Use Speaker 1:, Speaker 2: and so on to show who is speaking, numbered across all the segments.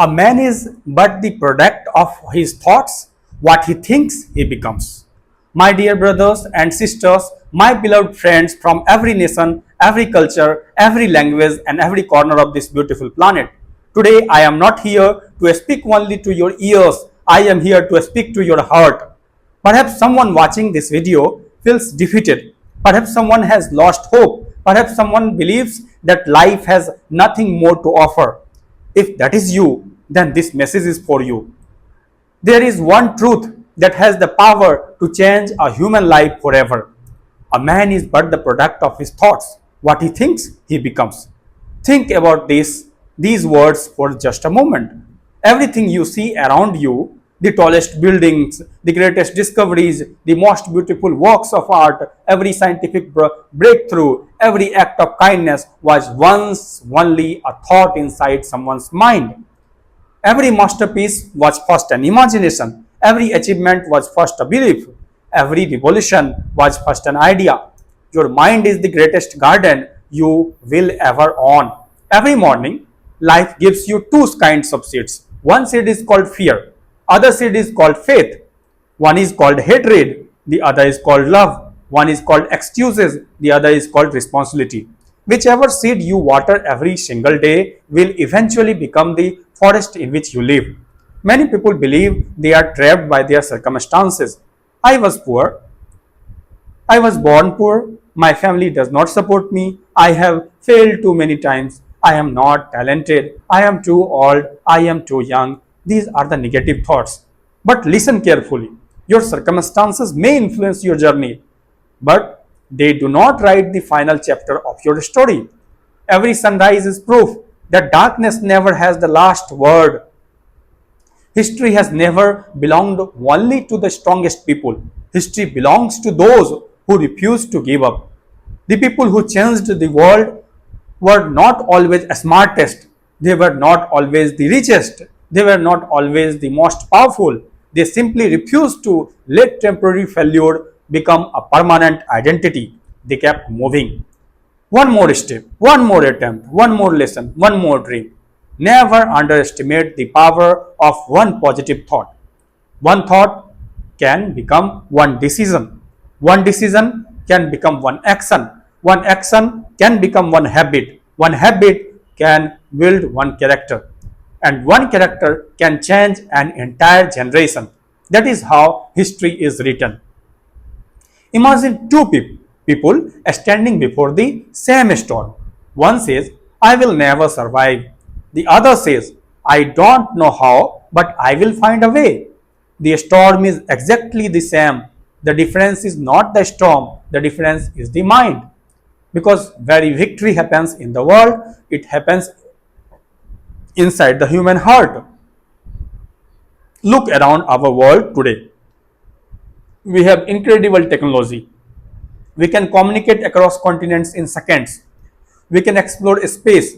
Speaker 1: A man is but the product of his thoughts. What he thinks, he becomes. My dear brothers and sisters, my beloved friends from every nation, every culture, every language, and every corner of this beautiful planet. Today, I am not here to speak only to your ears, I am here to speak to your heart. Perhaps someone watching this video feels defeated. Perhaps someone has lost hope. Perhaps someone believes that life has nothing more to offer. If that is you, then this message is for you. There is one truth that has the power to change a human life forever. A man is but the product of his thoughts. What he thinks, he becomes. Think about these words for just a moment. Everything you see around you, the tallest buildings, the greatest discoveries, the most beautiful works of art, every scientific breakthrough, every act of kindness was once only a thought inside someone's mind. Every masterpiece was first an imagination. Every achievement was first a belief. Every revolution was first an idea. Your mind is the greatest garden you will ever own. Every morning, life gives you two kinds of seeds. One seed is called fear. Other seed is called faith. One is called hatred. The other is called love. One is called excuses. The other is called responsibility. Whichever seed you water every single day will eventually become the forest in which you live. Many people believe they are trapped by their circumstances. I was poor. I was born poor. My family does not support me. I have failed too many times. I am not talented. I am too old. I am too young. These are the negative thoughts. But listen carefully. Your circumstances may influence your journey, but they do not write the final chapter of your story. Every sunrise is proof that darkness never has the last word. History has never belonged only to the strongest people. History belongs to those who refuse to give up. The people who changed the world were not always the smartest. They were not always the richest. They were not always the most powerful. They simply refused to let temporary failure become a permanent identity. They kept moving. One more step, one more attempt, one more lesson, one more dream. Never underestimate the power of one positive thought. One thought can become one decision. One decision can become one action. One action can become one habit. One habit can build one character. And one character can change an entire generation. That is how history is written. Imagine two people standing before the same storm. One says, I will never survive. The other says, I don't know how, but I will find a way. The storm is exactly the same. The difference is not the storm, the difference is the mind. Because very victory happens in the world, it happens inside the human heart. Look around our world today. We have incredible technology. We can communicate across continents in seconds. We can explore space.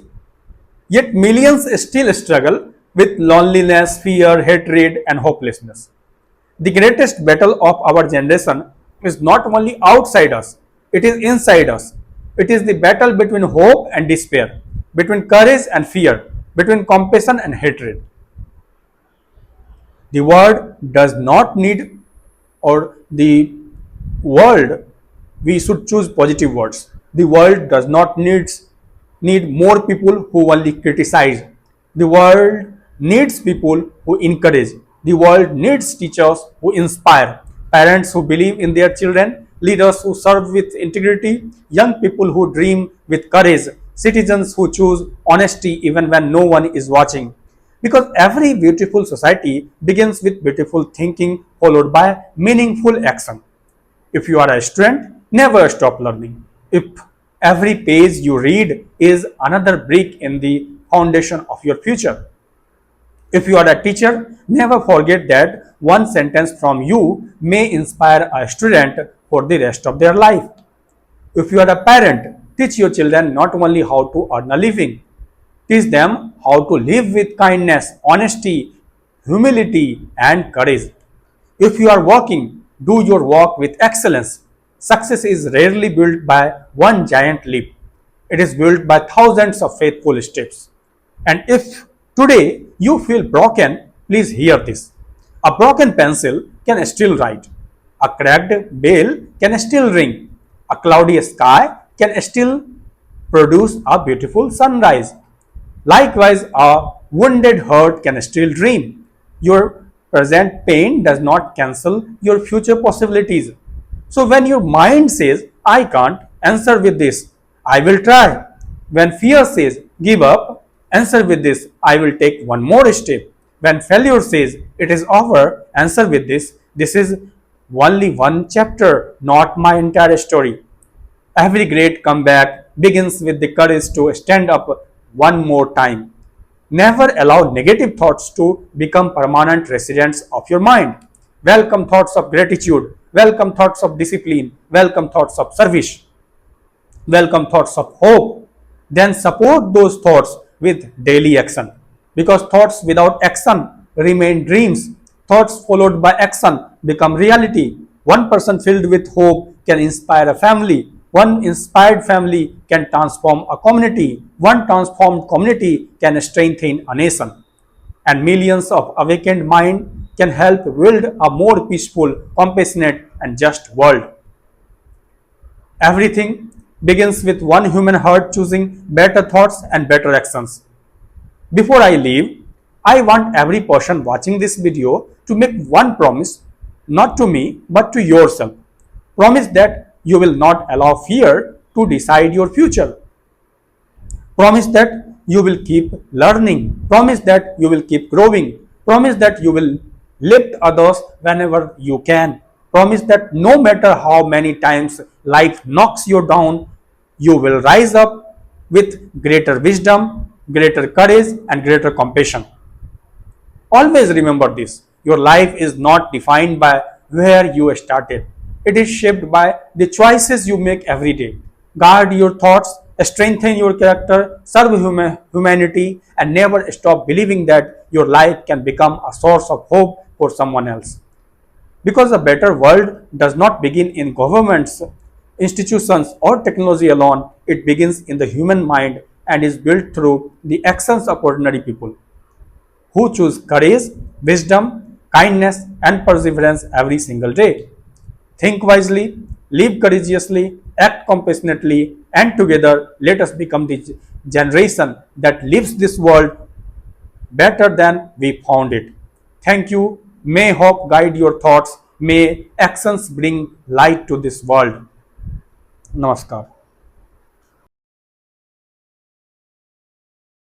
Speaker 1: Yet millions still struggle with loneliness, fear, hatred, and hopelessness. The greatest battle of our generation is not only outside us, it is inside us. It is the battle between hope and despair, between courage and fear, between compassion and hatred. The world does not need, or the world, we should choose positive words. The world does not need more people who only criticize. The world needs people who encourage. The world needs teachers who inspire, parents who believe in their children, leaders who serve with integrity, young people who dream with courage, citizens who choose honesty even when no one is watching. Because every beautiful society begins with beautiful thinking followed by meaningful action. If you are a student, never stop learning. If every page you read is another brick in the foundation of your future. If you are a teacher, never forget that one sentence from you may inspire a student for the rest of their life. If you are a parent, teach your children not only how to earn a living, teach them how to live with kindness, honesty, humility, and courage. If you are working, do your work with excellence. Success is rarely built by one giant leap. It is built by thousands of faithful steps. And if Today, you feel broken, please hear this. A broken pencil can still write. A cracked bell can still ring. A cloudy sky can still produce a beautiful sunrise. Likewise, a wounded heart can still dream. Your present pain does not cancel your future possibilities. So, when your mind says, I can't answer with this, I will try. When fear says, give up, answer with this, I will take one more step. When failure says, it is over, answer with this is only one chapter, not my entire story. Every great comeback begins with the courage to stand up one more time. Never allow negative thoughts to become permanent residents of your mind. Welcome thoughts of gratitude. Welcome thoughts of discipline. Welcome thoughts of service. Welcome thoughts of hope. Then support those thoughts with daily action. Because thoughts without action remain dreams. Thoughts followed by action become reality. One person filled with hope can inspire a family. One inspired family can transform a community. One transformed community can strengthen a nation. And millions of awakened minds can help build a more peaceful, compassionate, and just world. Everything begins with one human heart choosing better thoughts and better actions. Before I leave, I want every person watching this video to make one promise, not to me, but to yourself. Promise that you will not allow fear to decide your future. Promise that you will keep learning. Promise that you will keep growing. Promise that you will lift others whenever you can. Promise that no matter how many times life knocks you down, you will rise up with greater wisdom, greater courage, and greater compassion. Always remember this, your life is not defined by where you started. It is shaped by the choices you make every day. Guard your thoughts, strengthen your character, serve humanity, and never stop believing that your life can become a source of hope for someone else. Because a better world does not begin in governments, institutions, or technology alone, it begins in the human mind and is built through the actions of ordinary people who choose courage, wisdom, kindness, and perseverance every single day. Think wisely, live courageously, act compassionately, and together let us become the generation that lives this world better than we found it. Thank you. May hope guide your thoughts. May actions bring light to this world. Namaskar.